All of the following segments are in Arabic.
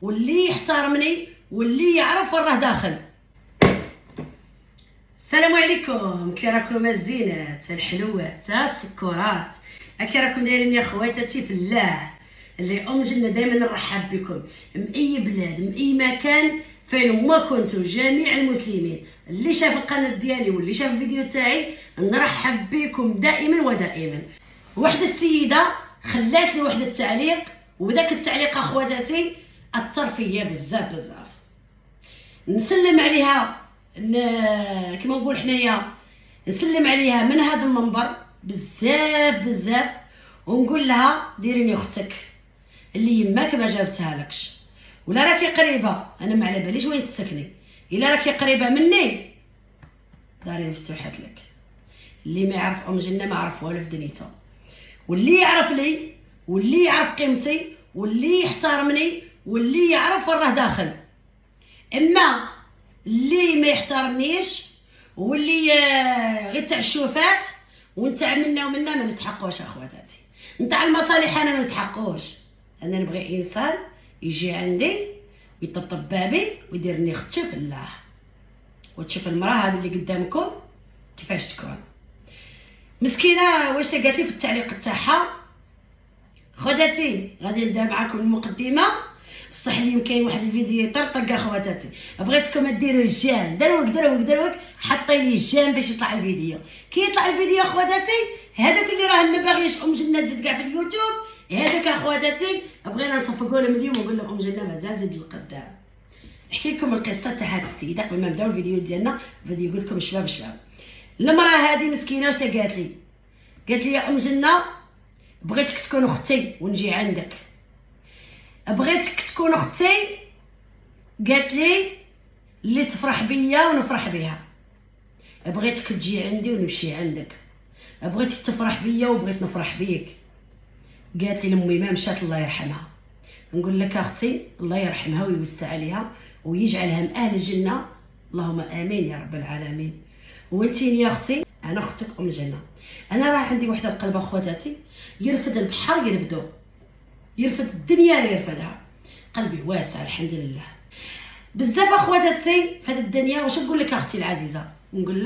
واللي يحترمني واللي يعرف وين راه داخل. السلام عليكم، كي راكم الزينات الحلوات السكرات، كي راكم دايرين يا خواتاتي في الله. اللي جنة دائما نرحب بكم من اي بلاد من اي مكان فين ما كنتوا، جميع المسلمين اللي شاف القناه ديالي واللي شاف الفيديو تاعي نرحب بكم دائما ودائما. واحده السيده خلات لي واحد التعليق، وذاك التعليق اخواتاتي اثر فيا بزاف. نسلم عليها، كما نقول حنايا نسلم عليها من هذا المنبر بزاف ونقول لها ديريني اختك اللي يماك ما جابتها لكش، ولا راكي قريبه انا ما على باليش وين تسكني، الا راكي قريبه مني داري مفتوحات لك. اللي ما يعرف جنة ما عرف والو في دنيته، واللي يعرف لي واللي يعرف قيمتي واللي يحترمني واللي يعرف وين راه داخل. اما اللي ما يحترمنيش واللي غير تاع الشوفات ونتاع منا ومنا ما نستحقوش اخواتاتي، نتاع المصالح انا ما نستحقوش. انا نبغي انسان يجي عندي ويطبطب بابي ويديرني اختي في الله، وتشوف المراه هذه اللي قدامكم كيفاش تكون مسكينه. واش قالت لي في التعليق تاعها؟ خواتاتي غادي نبدا معكم المقدمه، بصح اليوم كاين واحد الفيديو يطرطق اخواتاتي، بغيتكم ديروا الجيم دروك حطي لي الجيم باش يطلع الفيديو. كي يطلع الفيديو اخواتاتي هذوك اللي راهم ما باغيش جنة تزيد كاع في اليوتيوب، هذوك اخواتاتي بغينا نصفقوا لهم اليوم ونقول لهم جنة مازال زيد للقدام. نحكي لكم القصه تاع هذه السيده قبل ما نبداو الفيديو ديالنا. فيديو يقول لكم شباب المراه هذه مسكينه واش قالت لي؟ قالت لي يا جنة بغيتك تكون اختي ونجي عندك، بغيتك تكون اختي، قالت لي اللي تفرح بيا ونفرح بها، بغيتك تجي عندي ونمشي عندك، بغيتك تفرح بيا وبغيت نفرح بيك. قالت لي لامي ما مشات الله يرحمها. نقول لك اختي الله يرحمها ويوسع عليها ويجعلها من اهل الجنه، اللهم امين يا رب العالمين. وانتي يا اختي انا اختك جنة. انا راه عندي وحده القلب اخواتاتي، يرفد البحر يرفدو، يرفد الدنيا يرفدها، قلبي واسع الحمد لله بزاف اخواتاتي في هذه الدنيا. واش نقول لك اختي العزيزه؟ نقول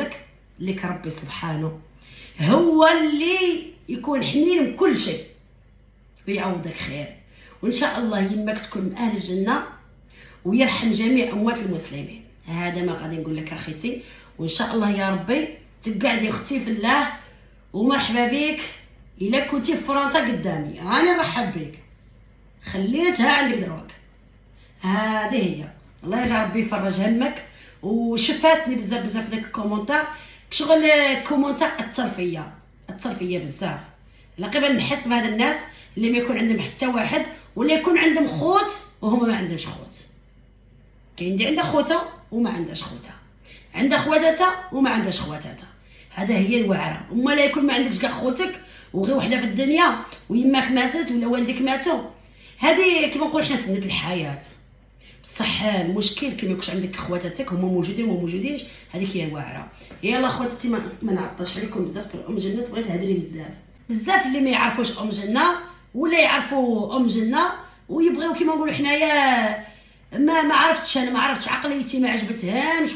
لك ربي سبحانه هو اللي يكون حنين من كل شيء ويعوضك خير، وان شاء الله يماك تكون من اهل الجنه ويرحم جميع اموات المسلمين. هذا ما غادي نقول لك اخيتي، وان شاء الله يا ربي تقعدي اختي في الله ومرحبا بك. الا كنتي في فرنسا قدامي راني نرحب بك، خليتها عندك دروك. هذه هي، الله يجعل ربي يفرج همك. وشفاتني بزاف داك الكومونتار، شغل كومونتار اثر فيا بزاف. لقيت نحس بهاد الناس اللي ما يكون عندهم حتى واحد، ولا يكون عندهم خوت وهما ما عندهمش خوت. كاين اللي عندها خوتها وما عندهاش خوتها، عندها خواتاتها وما عندهاش خواتاتها. هذا هي الوعره. اما لا يكون ما عندكش كاع خوتك وغير وحده في الدنيا ويماك ماتت ولا والديك ماتوا، هذه كيما نقول حنا سنه الحياه. بصح المشكل كي ما يكونش عندك خواتاتك هما موجودين وما موجودينش، هذيك هي الواعره. يلا خواتاتي ما نعطلش عليكم بزاف. جنة بغيت تهضري بزاف اللي ما يعرفوش جنة ولا يعرفوا جنة ويبغيو كيما نقولوا حنايا ما عرفتش، انا ما عرفتش عقليتي ما عجبتهمش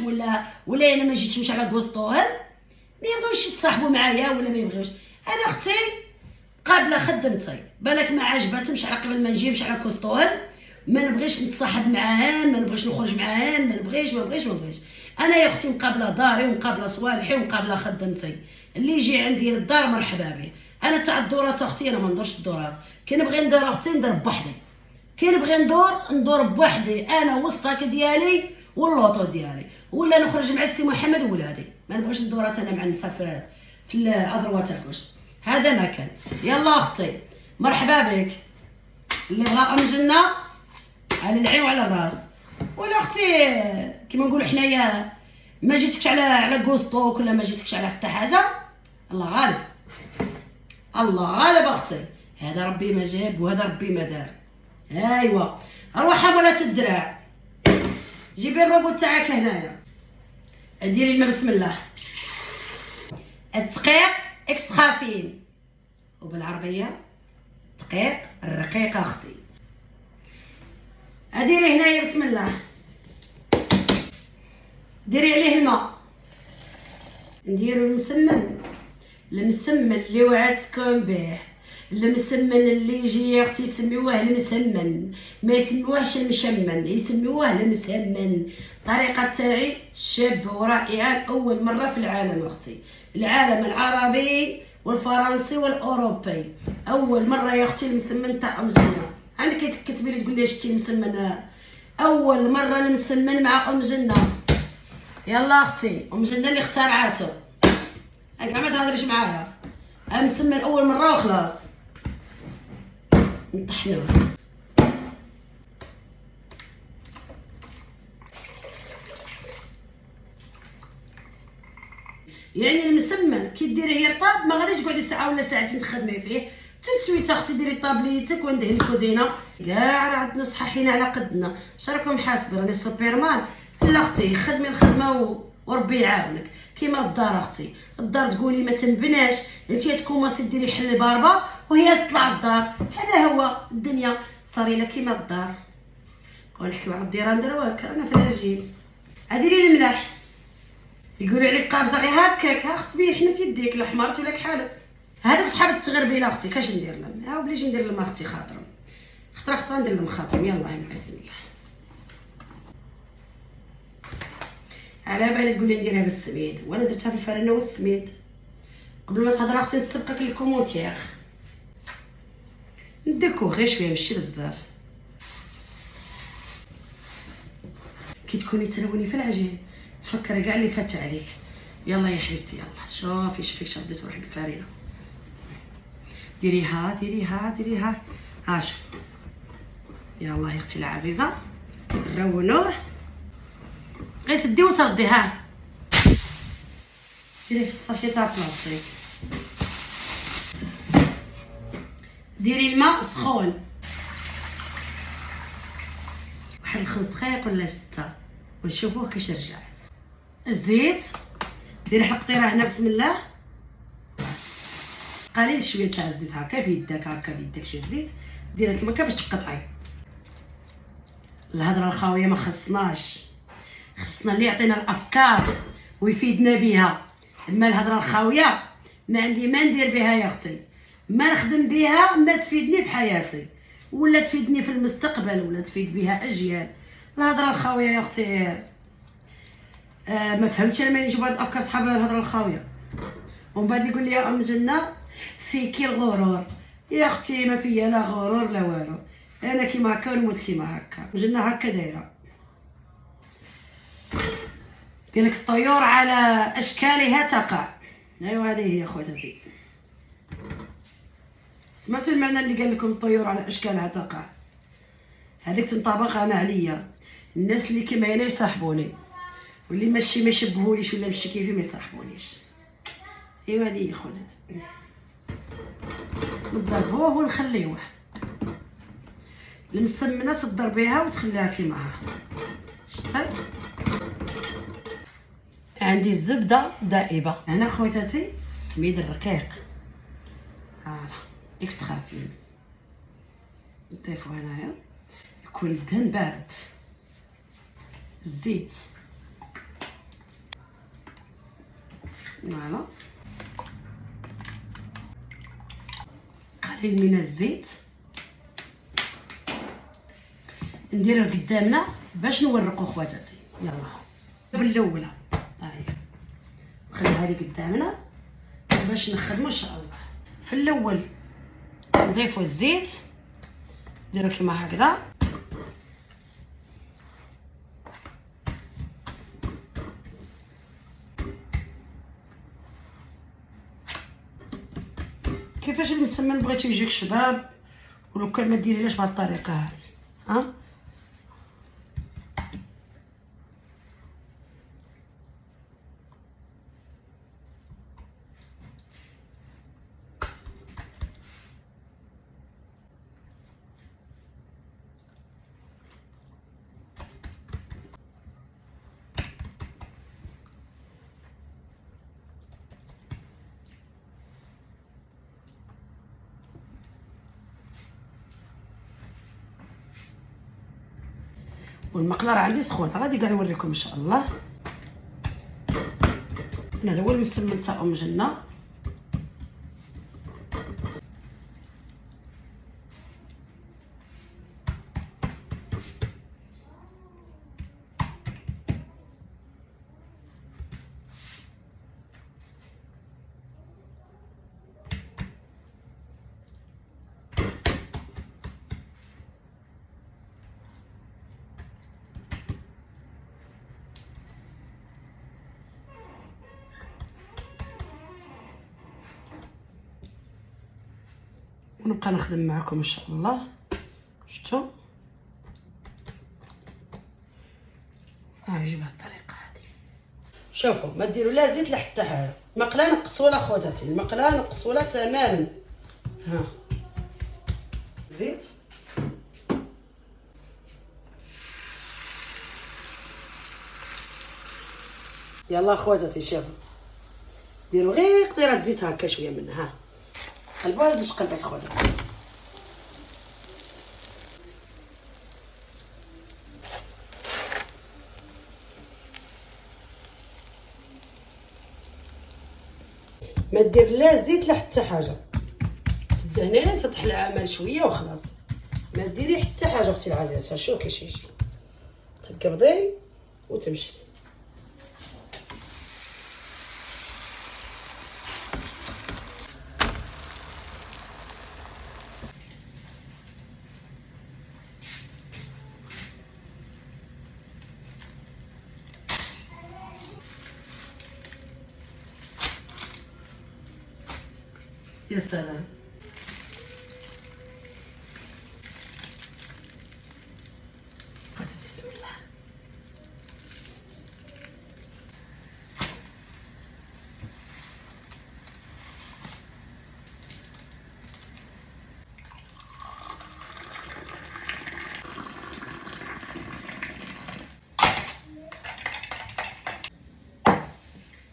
ولا انا ما جيتش على كوسطوهم، ما يبغيوش يتصاحبوا معايا ولا ما يبغيوش. انا اختي قابله خدمتي بالك ما عجبتهمش على قبل ما نجيبش على كوسطوهم، ما نبغيش نتصاحب معاهم، ما نبغيش نخرج معاهم، ما نبغيش. انا يا اختي مقابله داري ومقابله صوالحي ومقابله خدمتي، اللي يجي عندي للدار مرحبا به. انا تاع الدورات اختي انا ما ندورش الدورات، كي نبغي ندير اختي ندير بوحدي، كي نبغي ندور بوحدي انا والصاك ديالي واللوطو ديالي، ولا نخرج مع السي محمد وولادي. ما نبغيش الدورات انا مع النساء في الاضروات الكوش. هذا ما كان. يلا اختي مرحبا بك، اللي بغى جنة على العين وعلى الراس. ولا اختي كيما نقولوا حنايا ما جيتكش على كوسطوك ولا ما جيتكش على حتى حاجه، الله غالب اختي. هذا ربي ما جاب وهذا ربي ما دار. ايوا روحها ولا الدراع، جيبي الروبوت تاعك هنايا، ديري الماء بسم الله. الدقيق اكسترا فين، وبالعربيه الدقيق الرقيق اختي. اديري هنايا بسم الله، ديري عليه الماء، نديرو المسمن اللي وعدتكم به، المسمن اللي يجي يا اختي يسميوه المسمن، ما يسميوهش المشمن، يسميوه المسمن. الطريقه تاعي شابه ورائعه لاول مره في العالم اختي، العالم العربي والفرنسي والاوروبي، اول مره يا اختي المسمن تاع ام جنه. عندك كتبي لي تقول لي شتي المسمن، اول مره المسمن مع ام جنه. يلا اختي ام جنه اللي اخترعته، هاك ما تهضريش معايا، مسمن اول مره وخلاص. نطحنوه، يعني المسمن كي ديريه يطاب ما غاديش تقعدي ساعه ولا ساعتين تخدمي فيه، تسويت اختي ديري طابليتك وندهن الكوزينه كاع، راه عندنا صحاحين على قدنا. شراكم حاسبه راني سوبرمان؟ لا اختي خدمي الخدمه وربي يعاونك. كيما الدار اختي، الدار تقولي ما تنبناش، انت تكوماسي ديري حل باربه وهي تطلع الدار، هذا هو الدنيا صاري لها كيما الدار. ونحكيو على الديران دروك رانا في العجين. اديري الملح، يقولوا عليك قابزه غير هكاك، ها خص بيه حنت يديك لا حمرتي ولا كحالت. هذوك صحاب التغربيله اختي كاش ندير لهم، ها وبليش ندير لهم اختي خاطرهم، خطره ندير لهم خاطرهم. يلا بسم الله. على بالي تقول لي نديرها بالسميد، وانا درتها بالفرينه والسميد. قبل ما تهضر اختي نسبقك الكومونتير، نديركو غير شويه ماشي بزاف. كي تكوني تلوني في العجين تفكري كاع اللي فات عليك. يلا يا حبيبتي يلا شوفي شوفي شديت روحك بالفرينه، ديريها ديريها ديريها، ها شوف. يلا يا اختي العزيزه نرونوه، غير تدي وتردي، ها ديري في الساشي تاع بلاستيك، ديري الماء سخون واحد 5 دقائق ولا 6 ونشوفوه كيش رجع. الزيت ديري حلقتيره هنا بسم الله، قليل شويه تاع الزيت هكا في يدك، هكا في يدك شويه الزيت ديرها كيما هكا باش تقطعي. الهضره الخاويه ما خصناش، خصنا اللي يعطينا الافكار ويفيدنا بها. اما الهضره الخاويه ما عندي ما ندير بها يا اختي، ما نخدم بها، ما تفيدني في حياتي ولا تفيدني في المستقبل ولا تفيد بها اجيال. الهضره الخاويه يا اختي ما فهمتش انا ملي يجيو هاد الافكار صحاب الهضره الخاويه. ومن بعد يقول لي يا ام جنه فيكي الغرور. يا اختي ما فيا لا غرور لا والو، انا كيما هكا ونموت كيما هكا. جنه هكا دايره، قالك الطيور على اشكالها تقع. ايوا هذه هي خواتاتي، سمعتوا المعنى اللي قال لكم الطيور على اشكالها تقع؟ هذيك تنطبق انا عليا، الناس اللي كيما انا يصاحبوني، واللي ماشي ما يشبهوليش ولا ماشي كيفي ما يصاحبونيش. ايوا هذه هي خواتاتي، نضربوه ونخليوه. المسمنه تضربيها وتخليها كيما ها، شتي عندي الزبده دائبه هنا خواتاتي، السميد الرقيق فوالا اكسترا فين، نضيفو هنايا يكون الدهن بارد. الزيت فوالا قليل من الزيت نديروه قدامنا باش نورقو خواتاتي. يلا بالاولى ها هي نخليها لي قدامنا باش نخدمو ان شاء الله. في الاول نضيفو الزيت، نديرو كيما هكذا، كيفاش المسمن بغيتو يجيك شباب ولو كان ما ديريلاش بهاد الطريقه هذه. ها والمقله راه عندي سخونه، غادي كاع نوريكم ان شاء الله. هذا هو المسمن تاع ام جنه. ونبقى نخدم معكم ان شاء الله. شفتوا يجي بهذه الطريقه هذه. شوفوا ما ديروا لا زيت لا حتى حاجه، المقله نقصوها خواتاتي، المقله نقصوها تماما. ها زيت يلا خواتاتي، شوفوا ديروا غير قطيره زيت هكا شويه منها. ها قلبوها زوج قلبات خواتاتي. ما دير لا زيت لا حتى حاجه، تدهني غير سطح العمل شويه وخلاص، ما ديري حتى حاجه اختي العزيزه. شوفي كيفاش يجي، تقبضي وتمشي. يا سلام. بسم الله.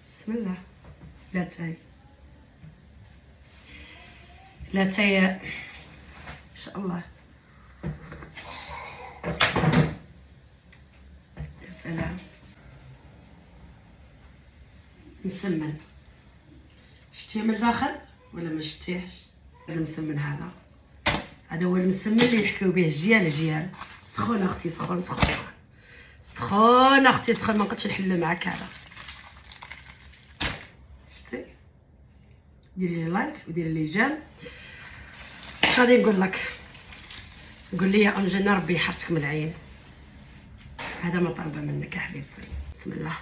بسم الله. لا تاي لا تاي ان شاء الله. يا سلام مسمن. شتيه من الداخل ولا ما شتيهش؟ هذا المسمن، هذا هو المسمن اللي يحكيو به جيال. سخون اختي، سخون سخون سخون اختي، سخون. ما نقدش نحل معاك هذا. شتي ديري لي لايك وديري لي جيم. اش غادي نقول لك؟ قول لي يا ام جنه ربي يحرسك من العين. هذا ما طالبه منك يا حبيبتي. بسم الله.